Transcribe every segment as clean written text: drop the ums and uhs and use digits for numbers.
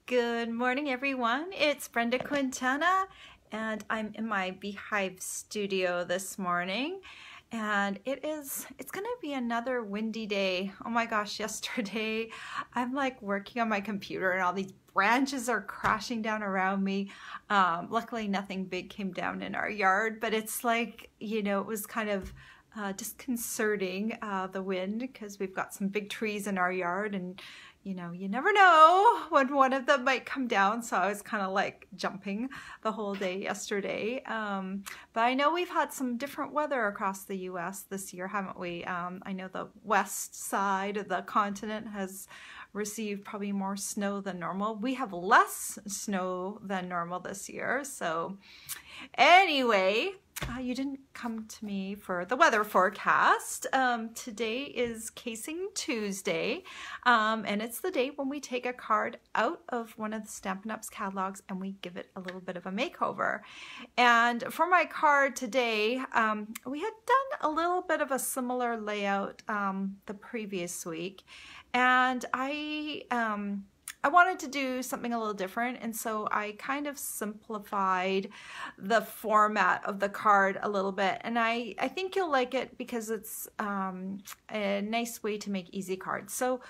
Good morning, everyone. It's Brenda Quintana, and I'm in my Beehive studio this morning. And it's gonna be another windy day. Oh my gosh, yesterday I'm like working on my computer and all these branches are crashing down around me. Luckily nothing big came down in our yard, but it's like, you know, it was kind of disconcerting, the wind, because we've got some big trees in our yard, and you know, you never know when one of them might come down. So I was kind of like jumping the whole day yesterday. But I know we've had some different weather across the US this year, haven't we? I know the west side of the continent has received probably more snow than normal. We have less snow than normal this year. So anyway, you didn't come to me for the weather forecast. Today is Casing Tuesday, and it's the day when we take a card out of one of the Stampin' Up's catalogs and we give it a little bit of a makeover. And for my card today, we had done a little bit of a similar layout the previous week, and I wanted to do something a little different, and so I kind of simplified the format of the card a little bit, and I think you'll like it because it's a nice way to make easy cards. So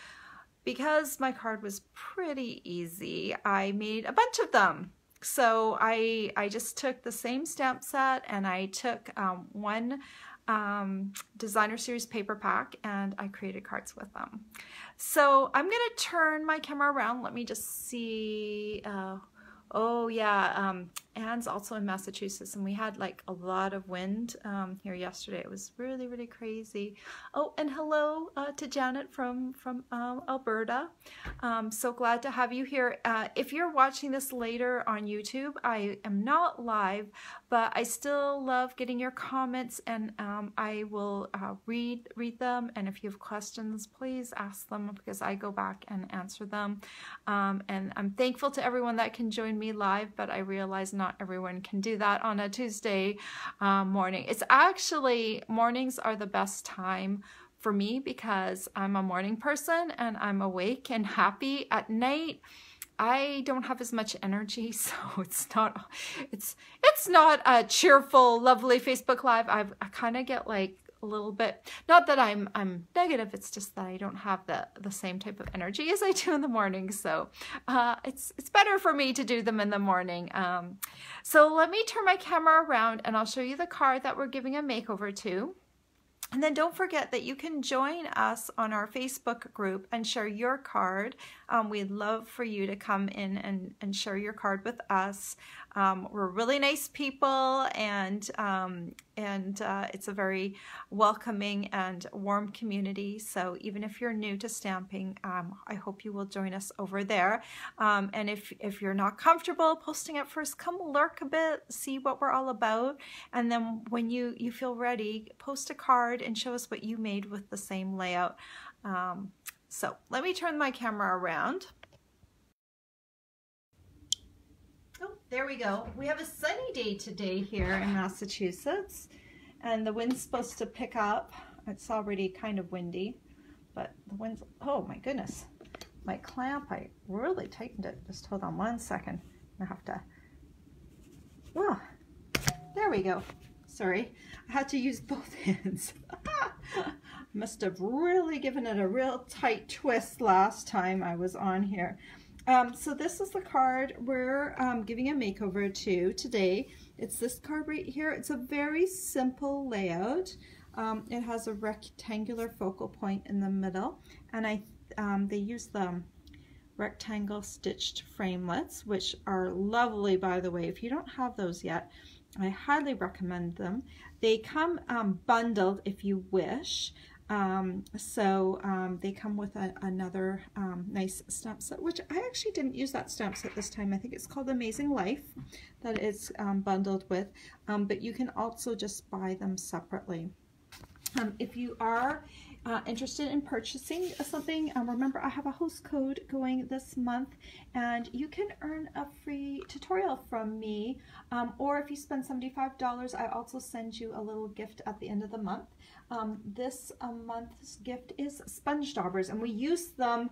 because my card was pretty easy, I made a bunch of them. So I just took the same stamp set and I took one designer series paper pack and I created cards with them. So I'm gonna turn my camera around. Let me just see. Oh yeah, Anne's also in Massachusetts, and we had like a lot of wind here yesterday. It was really, really crazy. Oh, and hello to Janet from Alberta. So glad to have you here. If you're watching this later on YouTube, I am not live, but I still love getting your comments, and I will read them. And if you have questions, please ask them, because I go back and answer them. And I'm thankful to everyone that can join me live, but I realize not everyone can do that on a Tuesday morning. It's actually, mornings are the best time for me because I'm a morning person and I'm awake and happy. At night I don't have as much energy, so it's not a cheerful, lovely Facebook Live. I kind of get like a little bit, not that I'm negative, it's just that I don't have the same type of energy as I do in the morning. So it's better for me to do them in the morning. So let me turn my camera around and I'll show you the card that we're giving a makeover to. And then don't forget that you can join us on our Facebook group and share your card. We'd love for you to come in and share your card with us. We're really nice people, and it's a very welcoming and warm community. So even if you're new to stamping, I hope you will join us over there. And if you're not comfortable posting at first, come lurk a bit, see what we're all about, and then when you feel ready, post a card and show us what you made with the same layout. So let me turn my camera around. Oh, there we go. We have a sunny day today here in Massachusetts, and the wind's supposed to pick up. It's already kind of windy, but the wind's, oh my goodness. My clamp, I really tightened it. Just hold on one second. I have to, well, there we go. Sorry, I had to use both hands. Must have really given it a real tight twist last time I was on here. So this is the card we're giving a makeover to today. It's this card right here. It's a very simple layout. It has a rectangular focal point in the middle, and they use the rectangle stitched framelits, which are lovely, by the way. If you don't have those yet, I highly recommend them. They come bundled if you wish. They come with another nice stamp set, which I actually didn't use that stamp set this time. I think it's called Amazing Life that it's bundled with, but you can also just buy them separately. If you are interested in purchasing something, remember I have a host code going this month and you can earn a free tutorial from me, or if you spend $75, I also send you a little gift at the end of the month. This month's gift is sponge daubers, and we used them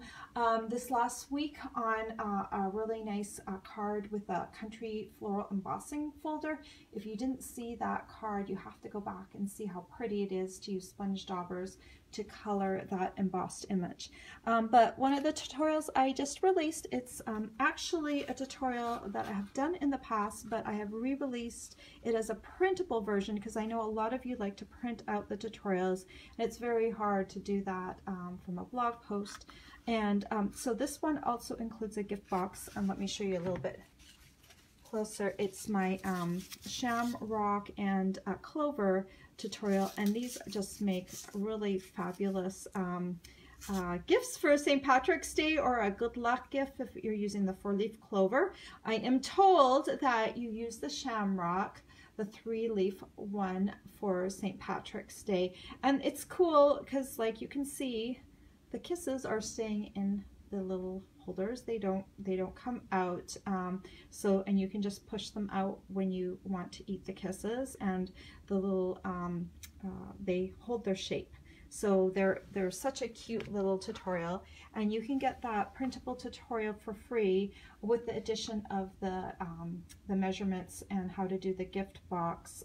this last week on a really nice card with a country floral embossing folder. If you didn't see that card, you have to go back and see how pretty it is to use sponge daubers to color that embossed image. But one of the tutorials I just released, it's actually a tutorial that I have done in the past, but I have re-released it as a printable version because I know a lot of you like to print out the tutorials, and it's very hard to do that from a blog post. And so this one also includes a gift box, and let me show you a little bit closer. It's my shamrock and clover tutorial, and these just make really fabulous gifts for St. Patrick's Day, or a good luck gift if you're using the 4-leaf clover. I am told that you use the shamrock, the 3-leaf one, for St. Patrick's Day, and it's cool because, like, you can see the kisses are staying in the little holders. They don't come out, so, and you can just push them out when you want to eat the kisses, and the little they hold their shape. So they're such a cute little tutorial, and you can get that printable tutorial for free with the addition of the measurements and how to do the gift box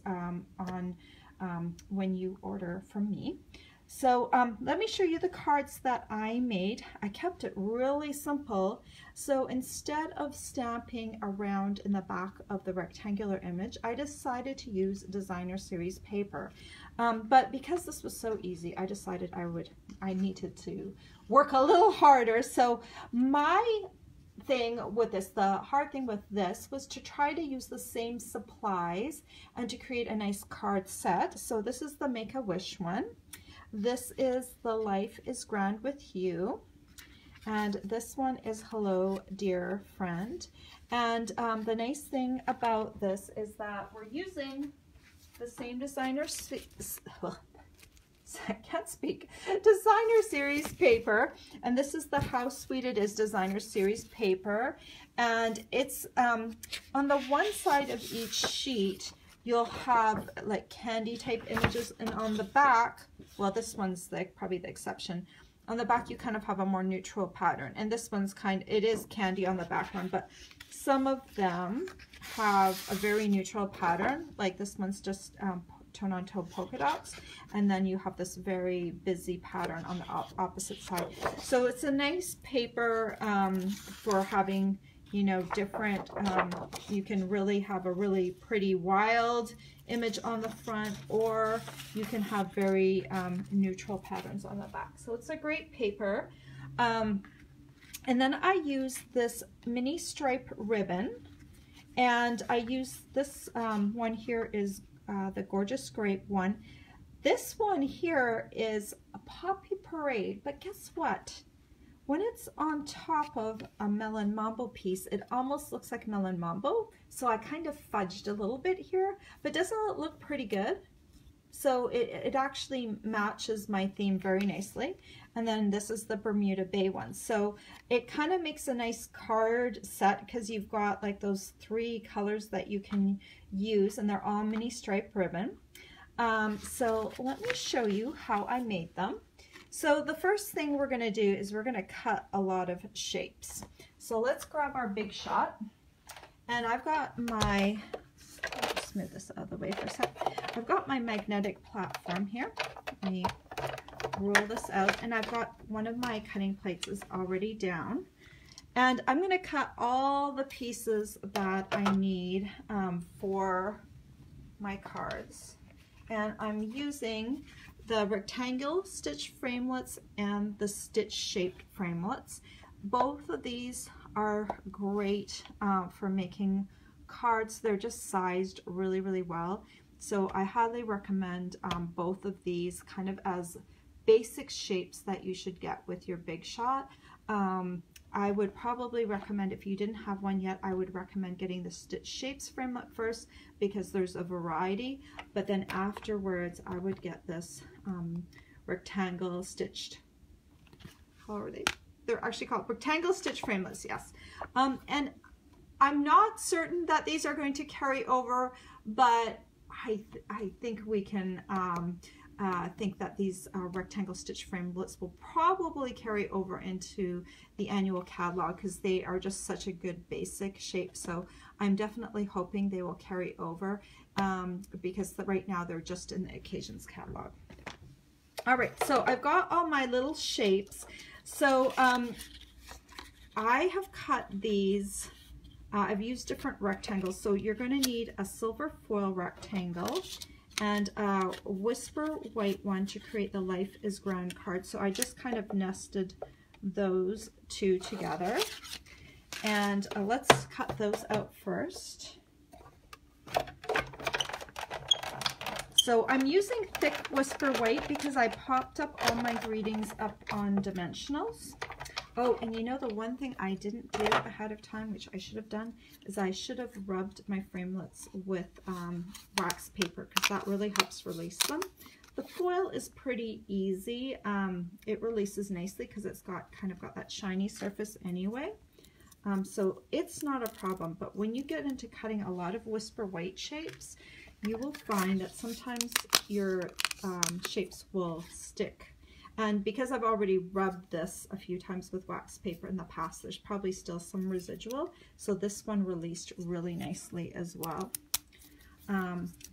when you order from me. So let me show you the cards that I made. I kept it really simple. So instead of stamping around in the back of the rectangular image, I decided to use designer series paper. But because this was so easy, I decided I needed to work a little harder. So my thing with this, the hard thing with this, was to try to use the same supplies and to create a nice card set. So this is the Make-A-Wish one. This is the Life is Grand with You, and this one is Hello Dear Friend. And the nice thing about this is that we're using the same designer series paper, and this is the How Sweet It Is designer series paper, and it's on the one side of each sheet you'll have like candy type images, and on the back, well, this one's like probably the exception, on the back you kind of have a more neutral pattern, and this one's it is candy on the background, but some of them have a very neutral pattern, like this one's just tone on tone polka dots, and then you have this very busy pattern on the opposite side. So it's a nice paper for having, you know, different, you can really have a really pretty wild image on the front, or you can have very neutral patterns on the back. So it's a great paper. And then I use this mini stripe ribbon, and I use this one here is the Gorgeous Grape one. This one here is a Poppy Parade, but guess what? When it's on top of a Melon Mambo piece, it almost looks like Melon Mambo. So I kind of fudged a little bit here, but doesn't it look pretty good? So it actually matches my theme very nicely. And then this is the Bermuda Bay one. So it kind of makes a nice card set because you've got like those 3 colors that you can use, and they're all mini stripe ribbon. So let me show you how I made them. So the first thing we're going to do is we're going to cut a lot of shapes. So let's grab our Big Shot, and I've got my, I'll just move this out of the way for a sec. I've got my magnetic platform here. Let me roll this out, and I've got one of my cutting plates is already down, and I'm going to cut all the pieces that I need for my cards, and I'm using the rectangle stitch framelits and the stitch shaped framelits. Both of these are great for making cards. They're just sized really, really well. So I highly recommend both of these kind of as basic shapes that you should get with your Big Shot. I would probably recommend, if you didn't have one yet, I would recommend getting the Stitch Shapes framelit first because there's a variety, but then afterwards I would get this rectangle stitched, how are they? They're actually called rectangle stitch framelits, yes. And I'm not certain that these are going to carry over, but I think we can think that these rectangle stitch framelits will probably carry over into the annual catalog because they are just such a good basic shape. So I'm definitely hoping they will carry over because right now they're just in the occasions catalog. All right, so I've got all my little shapes. So I have cut these. I've used different rectangles. So you're going to need a silver foil rectangle and a whisper white one to create the Life is Grand card. So I just kind of nested those two together. And let's cut those out first. So I'm using thick whisper white because I popped up all my greetings up on dimensionals. Oh, and you know the one thing I didn't do ahead of time, which I should have done, is I should have rubbed my framelits with wax paper because that really helps release them. The foil is pretty easy. It releases nicely because it's got kind of got that shiny surface anyway. So it's not a problem, but when you get into cutting a lot of whisper white shapes, you will find that sometimes your shapes will stick. And because I've already rubbed this a few times with wax paper in the past, there's probably still some residual. So this one released really nicely as well.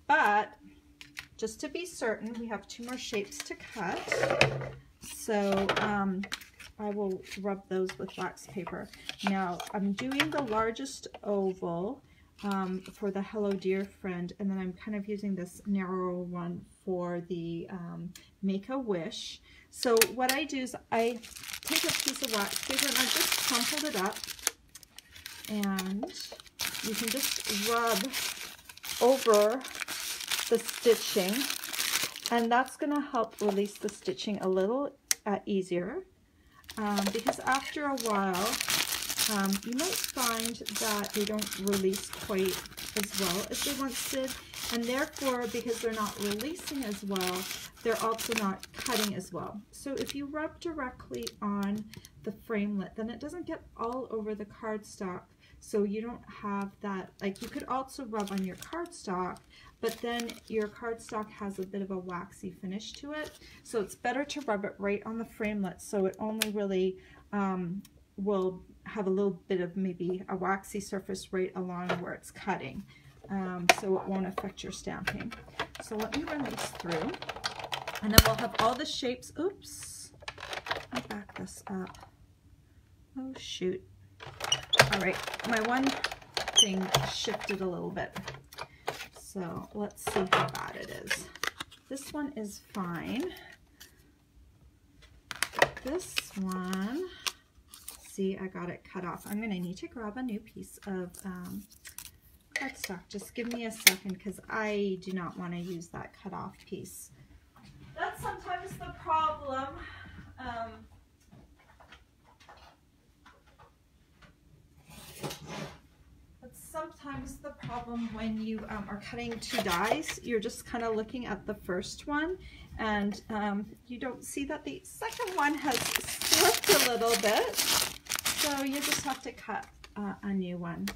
But just to be certain, we have 2 more shapes to cut. So I will rub those with wax paper. Now I'm doing the largest oval for the Hello Dear Friend, and then I'm kind of using this narrower one for the Make a Wish. So what I do is I take a piece of wax paper and I just crumpled it up, and you can just rub over the stitching, and that's going to help release the stitching a little easier because after a while you might find that they don't release quite as well as they once did, and therefore because they're not releasing as well, they're also not cutting as well. So if you rub directly on the framelit, then it doesn't get all over the cardstock, so you don't have that, like you could also rub on your cardstock, but then your cardstock has a bit of a waxy finish to it, so it's better to rub it right on the framelit so it only really will have a little bit of maybe a waxy surface right along where it's cutting, so it won't affect your stamping. So let me run these through, and then we'll have all the shapes. Oops, let me back this up. Oh shoot. All right, my one thing shifted a little bit, so let's see how bad it is. This one is fine. This one, see, I got it cut off. I'm going to need to grab a new piece of cardstock. Just give me a second because I do not want to use that cut off piece. That's sometimes the problem. That's sometimes the problem when you are cutting 2 dies. You're just kind of looking at the first one, and you don't see that the second one has slipped a little bit. So you just have to cut a new one.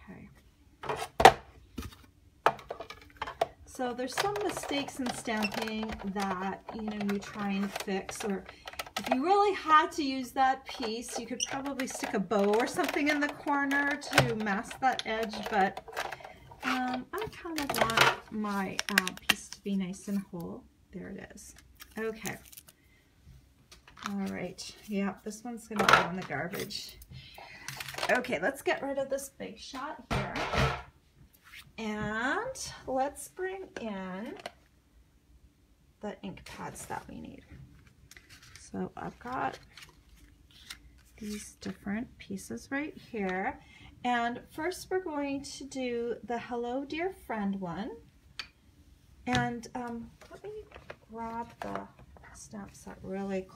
Okay. So there's some mistakes in stamping that, you know, you try and fix, or if you really had to use that piece, you could probably stick a bow or something in the corner to mask that edge, but I kind of want my piece to be nice and whole. There it is. Okay. All right. Yeah, this one's going to go in the garbage. Okay, let's get rid of this big shot here. And let's bring in the ink pads that we need. So I've got these different pieces right here. And first we're going to do the Hello Dear Friend one. And let me grab the stamp set really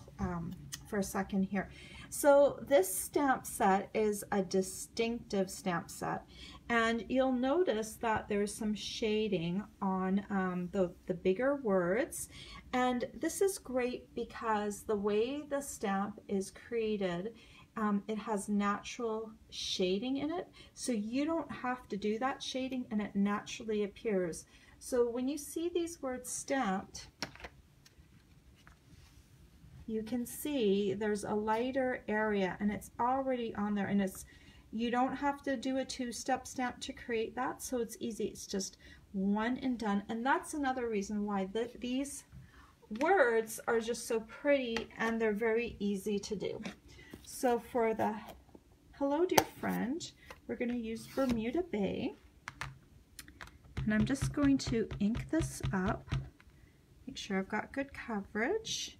for a second here. So this stamp set is a distinctive stamp set, and you'll notice that there's some shading on the bigger words, and this is great because the way the stamp is created, it has natural shading in it, so you don't have to do that shading and it naturally appears. So when you see these words stamped, you can see there's a lighter area and it's already on there, and you don't have to do a two-step stamp to create that, so it's easy. It's just one and done, and that's another reason why these words are just so pretty and they're very easy to do. So for the hello dear friend, we're going to use Bermuda Bay, and I'm just going to ink this up, make sure I've got good coverage.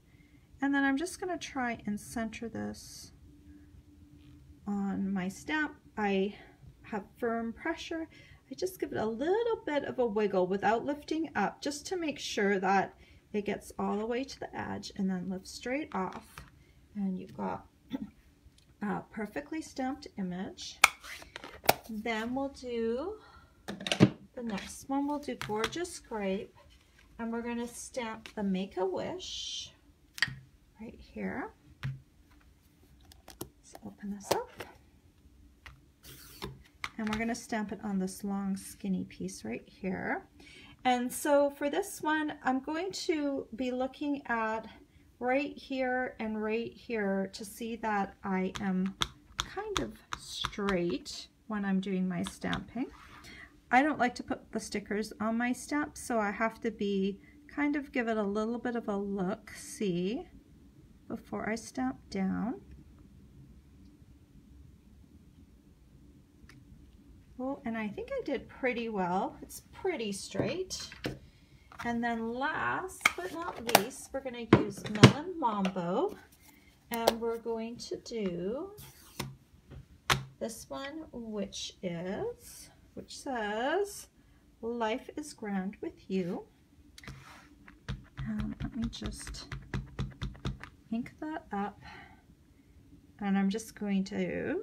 And then I'm just going to try and center this on my stamp. I have firm pressure. I just give it a little bit of a wiggle without lifting up, just to make sure that it gets all the way to the edge, and then lift straight off. And you've got a perfectly stamped image. Then we'll do the next one. We'll do Gorgeous Grape, and we're going to stamp the Make-A-Wish right here. Let's open this up. And we're going to stamp it on this long skinny piece right here. And so for this one, I'm going to be looking at right here and right here to see that I am kind of straight when I'm doing my stamping. I don't like to put the stickers on my stamp, so I have to be kind of give it a little bit of a look-see before I stamp down. Oh, and I think I did pretty well. It's pretty straight. And then last but not least, we're going to use Melon Mambo, and we're going to do this one, which says Life is Grand with You. Let me just ink that up, and I'm just going to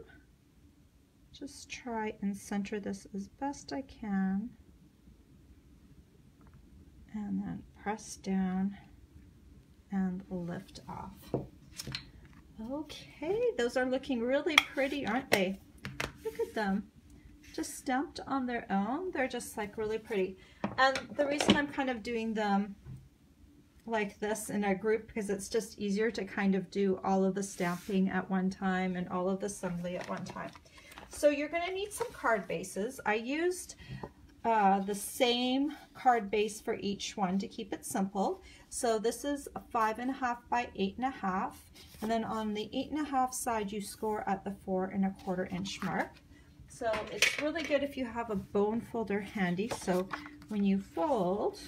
just try and center this as best I can, and then press down and lift off. Okay, those are looking really pretty, aren't they? Look at them, just stamped on their own. They're just like really pretty. And the reason I'm kind of doing them like this in a group, because it's just easier to kind of do all of the stamping at one time and all of the assembly at one time. So you're going to need some card bases. I used the same card base for each one to keep it simple. So this is a 5.5 by 8.5, and then on the 8.5 side you score at the 4 1/4 inch mark. So it's really good if you have a bone folder handy, so when you fold,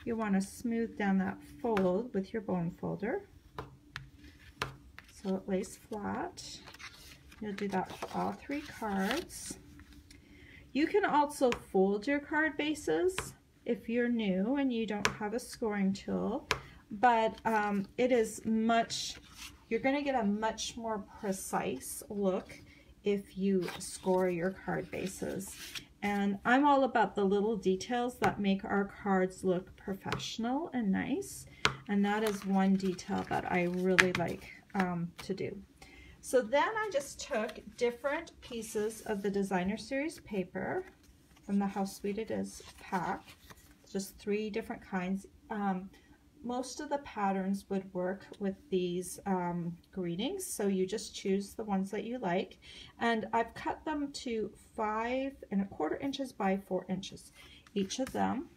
you want to smooth down that fold with your bone folder so it lays flat. You'll do that for all 3 cards. You can also fold your card bases if you're new and you don't have a scoring tool, but you're going to get a much more precise look if you score your card bases. And I'm all about the little details that make our cards look professional and nice, and that is one detail that I really like to do. So then I just took different pieces of the Designer Series paper from the How Sweet It Is pack, just 3 different kinds. Most of the patterns would work with these greetings, so you just choose the ones that you like. And I've cut them to 5 1/4 inches by 4 inches, each of them.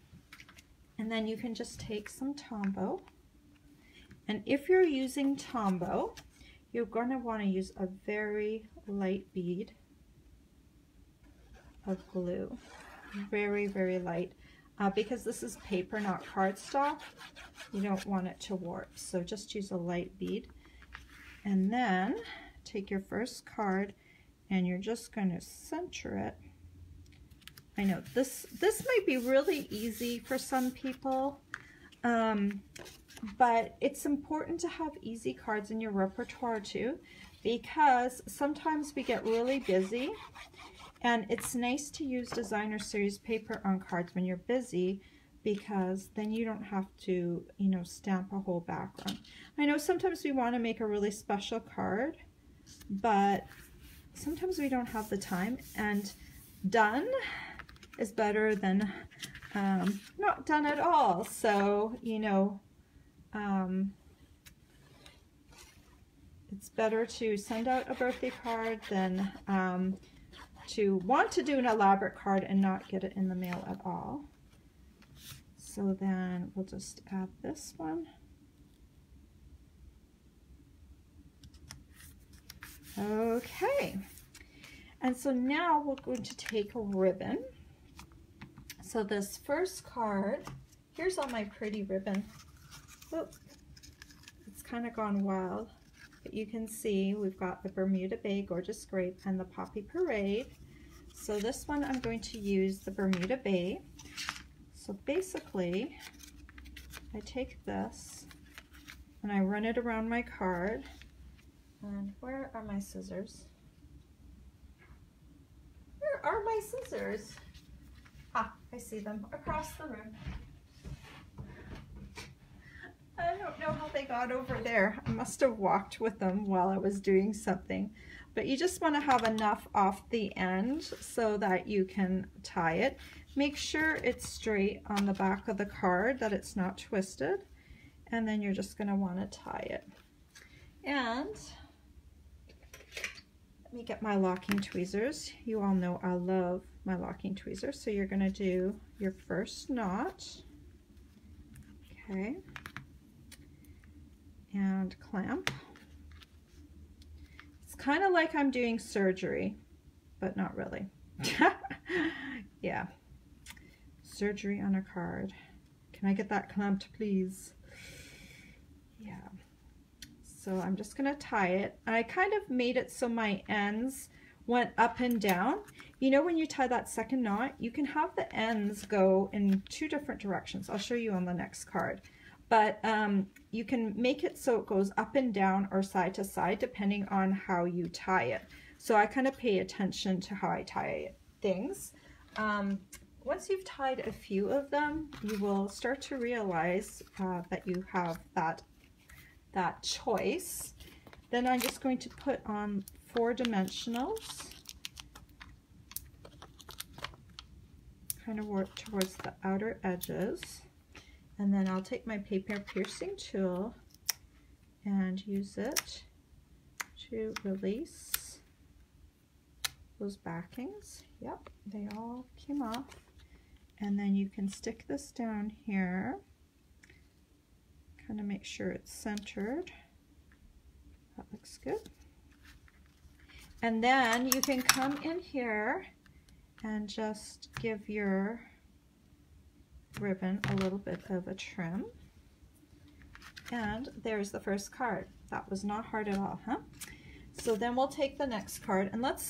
And then you can just take some Tombow. And if you're using Tombow, you're going to want to use a very light bead of glue. Very, very light. Because this is paper, not cardstock, you don't want it to warp. So just use a light bead. And then take your first card and you're just going to center it. I know this might be really easy for some people. But it's important to have easy cards in your repertoire too, because sometimes we get really busy, and it's nice to use designer series paper on cards when you're busy, because then you don't have to, you know, stamp a whole background. I know sometimes we want to make a really special card, but sometimes we don't have the time, and done is better than not done at all. So, you know, it's better to send out a birthday card than to want to do an elaborate card and not get it in the mail at all. So then we'll just add this one. Okay, and so now we're going to take a ribbon. So this first card, here's all my pretty ribbon. Oop, it's kind of gone wild, but you can see we've got the Bermuda Bay Gorgeous Grape and the Poppy Parade. So this one I'm going to use the Bermuda Bay. So basically, I take this and I run it around my card. And where are my scissors? Where are my scissors? Ah, I see them across the room. I don't know how they got over there. I must have walked with them while I was doing something. But you just want to have enough off the end so that you can tie it. Make sure it's straight on the back of the card, that it's not twisted. And then you're just going to want to tie it. And let me get my locking tweezers. You all know I love my locking tweezers. So you're going to do your first knot. Okay. And clamp. It's kind of like I'm doing surgery, but not really. Yeah. Surgery on a card. Can I get that clamped, please? Yeah. So I'm just going to tie it. I kind of made it so my ends went up and down. You know, when you tie that second knot, you can have the ends go in two different directions. I'll show you on the next card. But you can make it so it goes up and down or side to side depending on how you tie it. So I kind of pay attention to how I tie things. Once you've tied a few of them, you will start to realize that you have that choice. Then I'm just going to put on 4 dimensionals, kind of work towards the outer edges. And then I'll take my paper piercing tool and use it to release those backings. Yep, they all came off. And then you can stick this down here, kind of make sure it's centered. That looks good. And then you can come in here and just give your ribbon a little bit of a trim. And there's the first card. That was not hard at all, huh? So then we'll take the next card, and let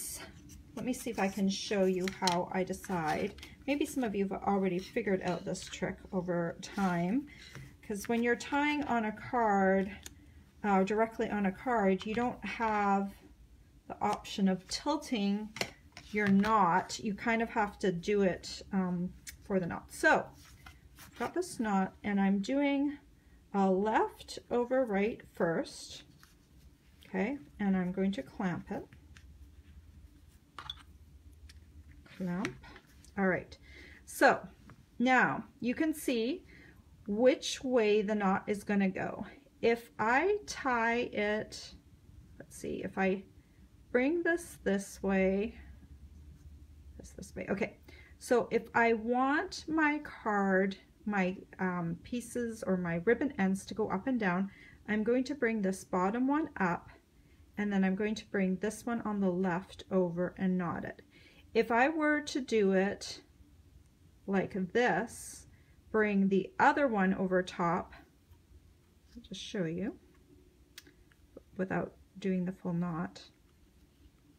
me see if I can show you how I decide. Maybe some of you have already figured out this trick over time, because when you're tying on a card, directly on a card, you don't have the option of tilting your knot. You kind of have to do it for the knot. So I've got this knot, and I'm doing a left over right first, okay, and I'm going to clamp it. Clamp. All right, so now you can see which way the knot is going to go. If I tie it, let's see, if I bring this way, this way, okay, so if I want my card, my pieces or my ribbon ends to go up and down, I'm going to bring this bottom one up, and then I'm going to bring this one on the left over and knot it. If I were to do it like this, bring the other one over top, I'll just show you without doing the full knot,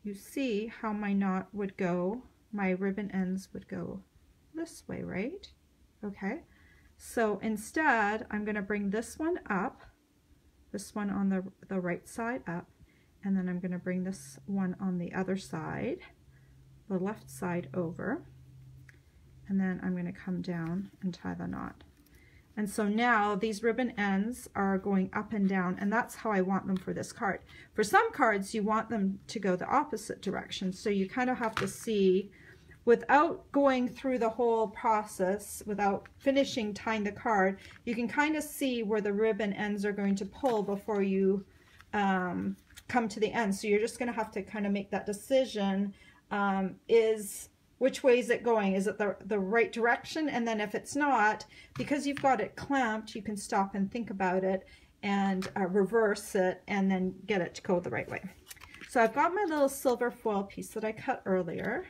you see how my knot would go, my ribbon ends would go this way, right? Okay, So instead, I'm going to bring this one up, this one on the right side up, and then I'm going to bring this one on the other side, the left side over, and then I'm going to come down and tie the knot. And so now these ribbon ends are going up and down, and that's how I want them for this card. For some cards, you want them to go the opposite direction, so you kind of have to see, without going through the whole process, without finishing tying the card, you can kind of see where the ribbon ends are going to pull before you come to the end. So you're just going to have to kind of make that decision. Which way is it going? Is it the right direction? And then if it's not, because you've got it clamped, you can stop and think about it and reverse it and then get it to go the right way. So I've got my little silver foil piece that I cut earlier,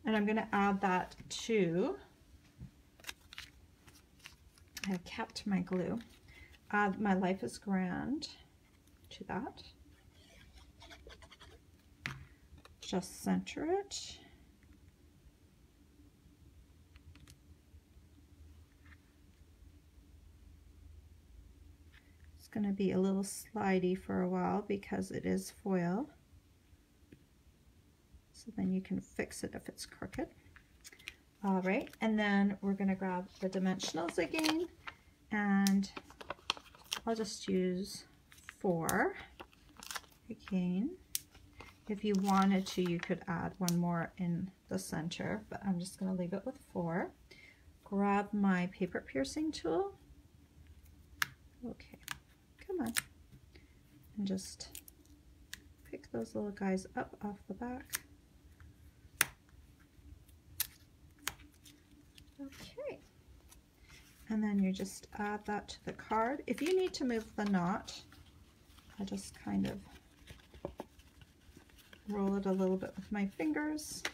and I'm going to add that to, I have kept my glue, add my Life is Grand to that. Just center it. It's going to be a little slidey for a while because it is foil. So then you can fix it if it's crooked. All right, and then we're going to grab the dimensionals again, and I'll just use 4 again. If you wanted to, you could add one more in the center, but I'm just going to leave it with 4. Grab my paper piercing tool. Okay, come on. And just pick those little guys up off the back. Okay, and then you just add that to the card. If you need to move the knot, I just kind of roll it a little bit with my fingers.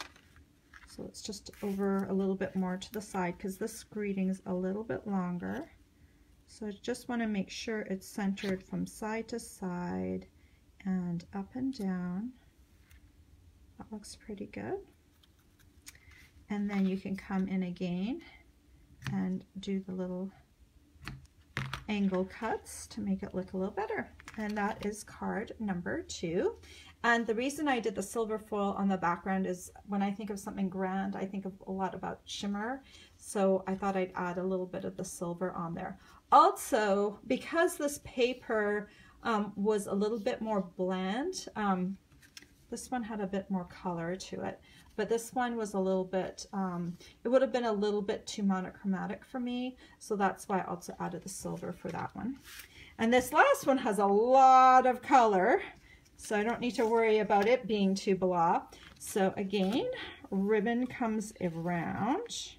So it's just over a little bit more to the side because this greeting is a little bit longer. So I just want to make sure it's centered from side to side and up and down. That looks pretty good. And then you can come in again and do the little angle cuts to make it look a little better. And that is card number 2. And the reason I did the silver foil on the background is when I think of something grand, I think of a lot about shimmer. So I thought I'd add a little bit of the silver on there. Also, because this paper was a little bit more bland, this one had a bit more color to it. But this one was a little bit, it would have been a little bit too monochromatic for me. So that's why I also added the silver for that one. And this last one has a lot of color, so I don't need to worry about it being too blah. So again, ribbon comes around.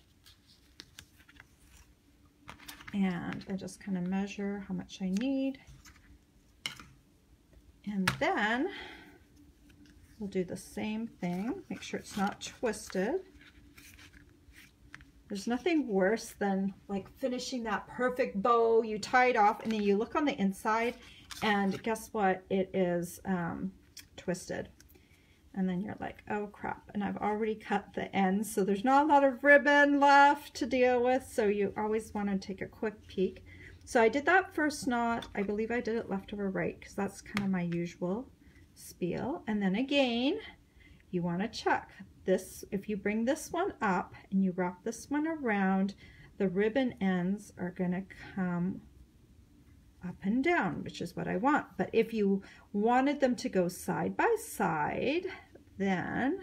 And I just kind of measure how much I need. And then we'll do the same thing. Make sure it's not twisted. There's nothing worse than like finishing that perfect bow. You tie it off and then you look on the inside and guess what? It is twisted. And then you're like, oh crap. And I've already cut the ends, so there's not a lot of ribbon left to deal with. So you always want to take a quick peek. So I did that first knot. I believe I did it left over right because that's kind of my usual spiel. And then again, you want to check this. If you bring this one up and you wrap this one around, the ribbon ends are going to come up and down, which is what I want. But if you wanted them to go side by side, then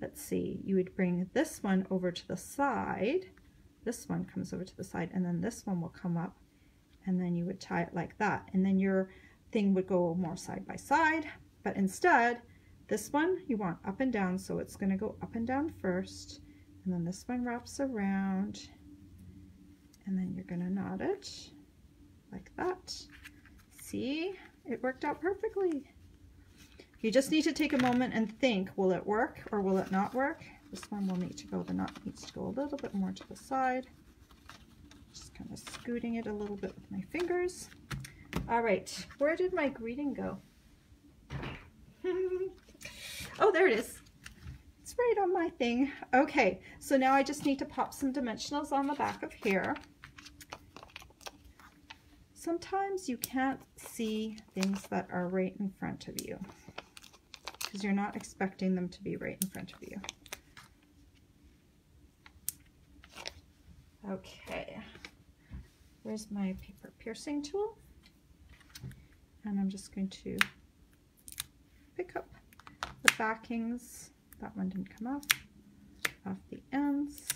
let's see, you would bring this one over to the side, this one comes over to the side, and then this one will come up, and then you would tie it like that, and then your thing would go more side by side. But instead, this one you want up and down, so it's going to go up and down first, and then this one wraps around, and then you're going to knot it like that. See, it worked out perfectly. You just need to take a moment and think, will it work or will it not work? This one will need to go, the knot needs to go a little bit more to the side. Just kind of scooting it a little bit with my fingers. All right, where did my greeting go? Oh, there it is. It's right on my thing. Okay, so now I just need to pop some dimensionals on the back of here. sometimes you can't see things that are right in front of you because you're not expecting them to be right in front of you. Okay, where's my paper piercing tool? And I'm just going to pick up the backings. That one didn't come off the ends.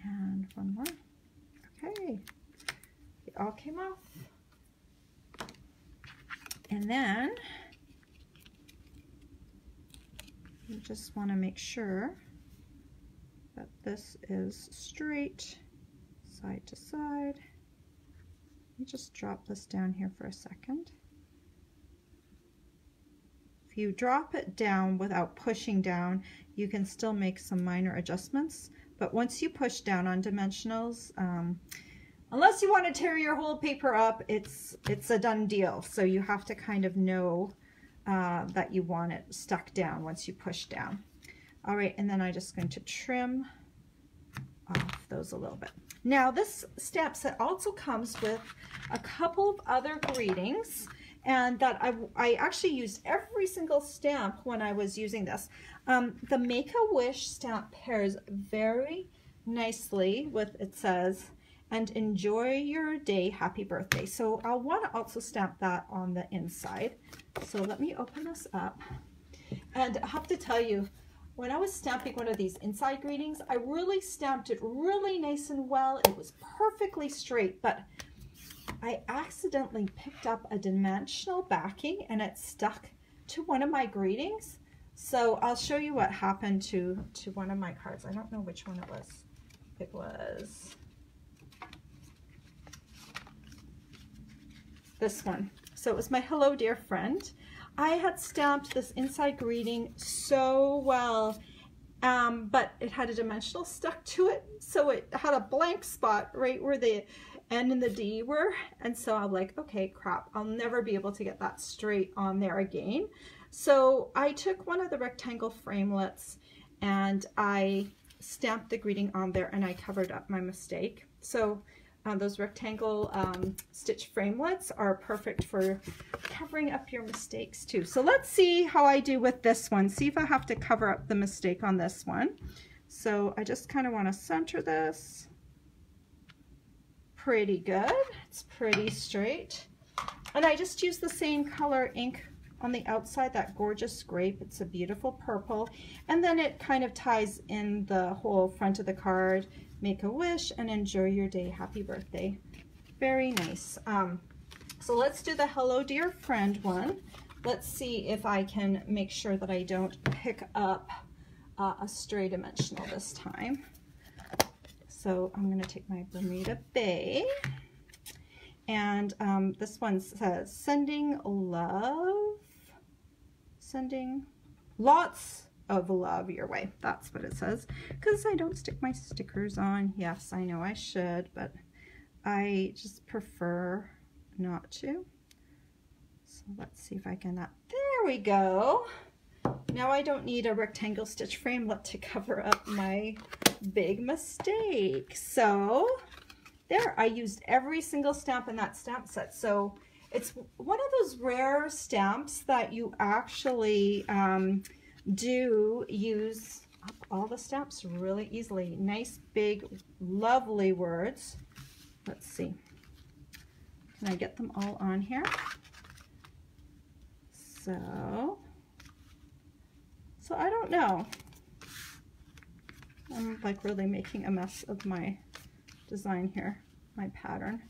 And one more. Okay, they all came off. And then you just want to make sure that this is straight side to side. Let me just drop this down here for a second. If you drop it down without pushing down, you can still make some minor adjustments. But once you push down on dimensionals, unless you want to tear your whole paper up, it's a done deal. So you have to kind of know that you want it stuck down once you push down. All right, and then I'm just going to trim off those a little bit. Now this stamp set also comes with a couple of other greetings, and that I actually used every single stamp when I was using this. The Make-A-Wish stamp pairs very nicely with, it says, and enjoy your day, happy birthday. So I'll want to also stamp that on the inside. So let me open this up. And I have to tell you, when I was stamping one of these inside greetings, I really stamped it really nice and well. It was perfectly straight, but I accidentally picked up a dimensional backing and it stuck to one of my greetings. So I'll show you what happened to one of my cards. I don't know which one it was. It was this one. So it was my hello dear friend. I had stamped this inside greeting so well, but it had a dimensional stuck to it. So it had a blank spot right where the N and the D were. And so I'm like, okay, crap, I'll never be able to get that straight on there again. So I took one of the rectangle framelits and I stamped the greeting on there and I covered up my mistake. So those rectangle stitch framelits are perfect for covering up your mistakes too. So let's see how I do with this one. See if I have to cover up the mistake on this one. So I just kind of want to center this. Pretty good. It's pretty straight. And I just use the same color ink on the outside, that gorgeous grape. It's a beautiful purple. And then it kind of ties in the whole front of the card. Make a wish and enjoy your day. Happy birthday. Very nice. So let's do the hello dear friend one. Let's see if I can make sure that I don't pick up a stray dimensional this time. So I'm going to take my Bermuda Bay, and this one says sending lots of love your way. That's what it says, because I don't stick my stickers on. Yes, I know I should, but I just prefer not to. So let's see if I can, there we go. Now I don't need a rectangle stitch framelit to cover up my big mistake. So there, I used every single stamp in that stamp set. So it's one of those rare stamps that you actually do use up all the stamps really easily. Nice, big, lovely words. Let's see. Can I get them all on here? So I don't know. I'm like really making a mess of my design here, my pattern.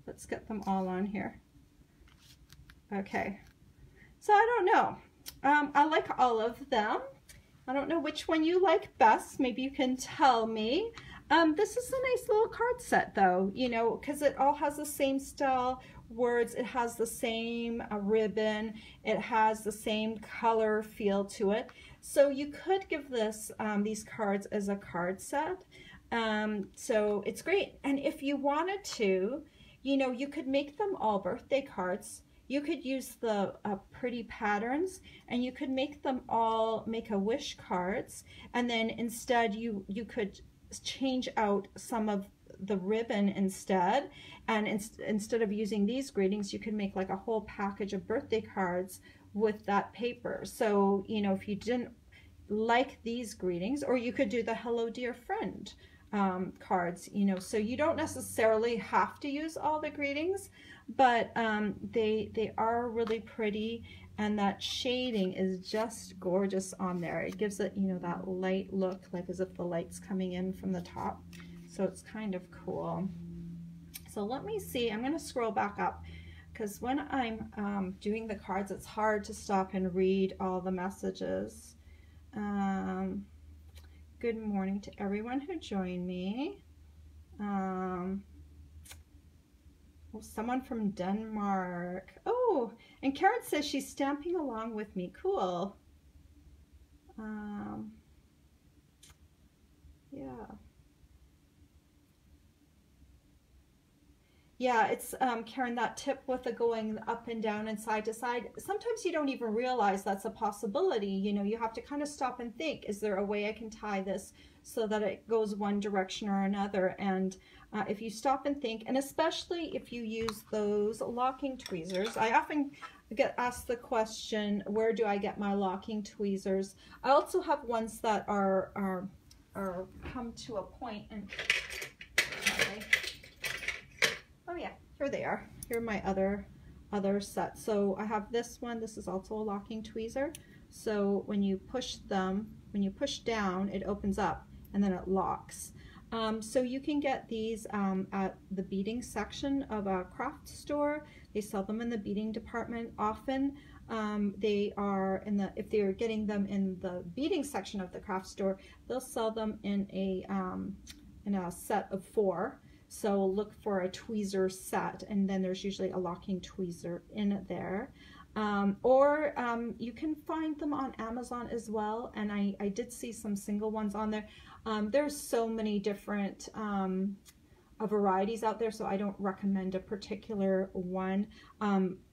Let's get them all on here. Okay, so I don't know. I like all of them. I don't know which one you like best. Maybe you can tell me. This is a nice little card set though, you know, because it all has the same style words. It has the same ribbon. It has the same color feel to it. So you could give this these cards as a card set. So it's great. And if you wanted to, you know, you could make them all birthday cards. You could use the pretty patterns, and you could make them all Make-A-Wish cards, and then instead you could change out some of the ribbon instead. And instead of using these greetings, you can make like a whole package of birthday cards with that paper. So, you know, if you didn't like these greetings, or you could do the hello dear friend cards, you know, so you don't necessarily have to use all the greetings, but they are really pretty, and that shading is just gorgeous on there. It gives it, you know, that light look, like as if the light's coming in from the top. So it's kind of cool. So let me see, I'm going to scroll back up, because when I'm doing the cards, it's hard to stop and read all the messages. Good morning to everyone who joined me. Well, someone from Denmark. Oh, and Karen says she's stamping along with me. Cool. Yeah. Yeah, it's Karen, that tip with the going up and down and side to side, sometimes you don't even realize that's a possibility. You know, you have to kind of stop and think, is there a way I can tie this so that it goes one direction or another? And if you stop and think, and especially if you use those locking tweezers, I often get asked the question, where do I get my locking tweezers? I also have ones that are come to a point, and oh yeah, here they are. Here are my other sets. So I have this one. This is also a locking tweezer. So when you push down, it opens up and then it locks. So you can get these at the beading section of a craft store. They sell them in the beading department. Often they are if they're getting them in the beading section of the craft store, they'll sell them in a set of 4. So look for a tweezer set, and then there's usually a locking tweezer in there. Or you can find them on Amazon as well, and I did see some single ones on there. There's so many different varieties out there, so I don't recommend a particular one.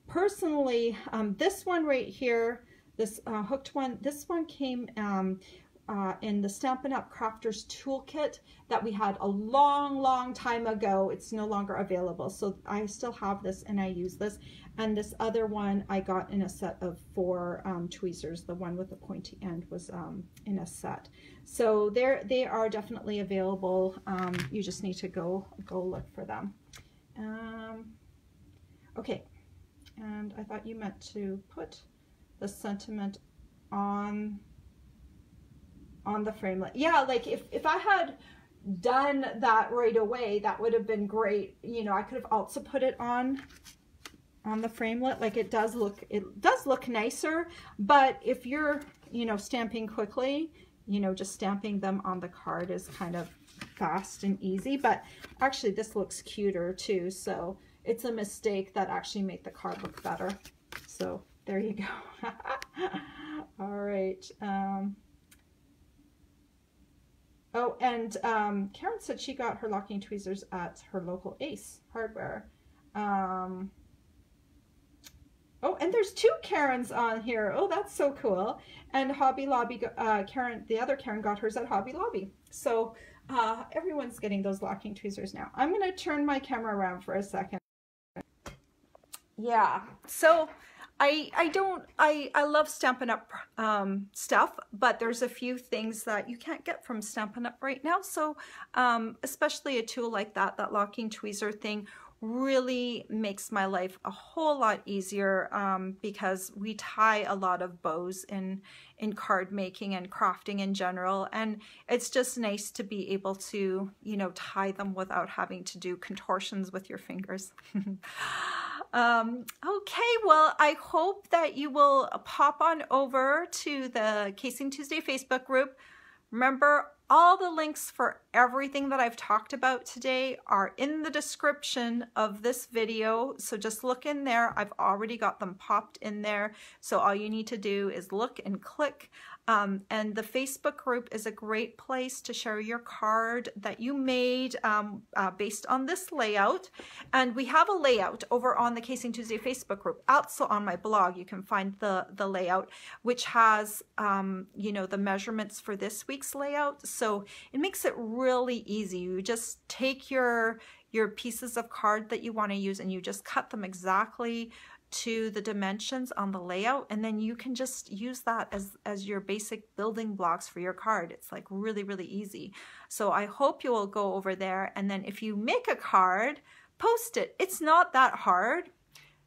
Personally, this one right here, this hooked one, this one came in the Stampin' Up! Crafters Toolkit that we had a long time ago. It's no longer available, so I still have this and I use this. And this other one I got in a set of 4 tweezers. The one with the pointy end was in a set. So they are definitely available. You just need to go look for them. Okay, and I thought you meant to put the sentiment on the framelit. Yeah, like if I had done that right away, that would have been great. You know, I could have also put it on the framelit. Like it does look nicer, but if you're, you know, stamping quickly, you know, just stamping them on the card is kind of fast and easy. But actually this looks cuter too, so it's a mistake that actually make the card look better. So there you go. All right. Oh, and Karen said she got her locking tweezers at her local Ace Hardware. Oh, and there's 2 Karens on here. Oh, that's so cool. And Hobby Lobby, Karen, the other Karen got hers at Hobby Lobby. So everyone's getting those locking tweezers now. I'm going to turn my camera around for a second. Yeah, so I love Stampin' Up! Stuff, but there's a few things that you can't get from Stampin' Up! Right now. So especially a tool like that locking tweezer thing really makes my life a whole lot easier, because we tie a lot of bows in card making and crafting in general, and it's just nice to be able to, you know, tie them without having to do contortions with your fingers. Okay, well, I hope that you will pop on over to the Casing Tuesday Facebook group. Remember, all the links for everything that I've talked about today are in the description of this video, so just look in there. I've already got them popped in there, so all you need to do is look and click. And the Facebook group is a great place to share your card that you made based on this layout. And we have a layout over on the Casing Tuesday Facebook group. Also on my blog, you can find the layout, which has, you know, the measurements for this week's layout. So it makes it really easy. You just take your pieces of card that you want to use and you just cut them exactly to the dimensions on the layout, and then you can just use that as your basic building blocks for your card. It's like really, really easy. So I hope you will go over there, and then if you make a card, post it. It's not that hard.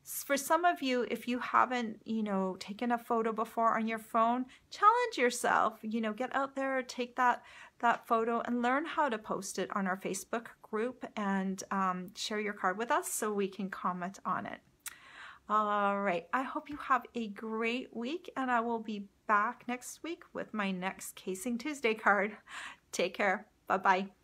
For some of you, if you haven't, taken a photo before on your phone, challenge yourself, get out there, take that photo and learn how to post it on our Facebook group, and share your card with us so we can comment on it. All right, I hope you have a great week, and I will be back next week with my next Casing Tuesday card. Take care. Bye-bye.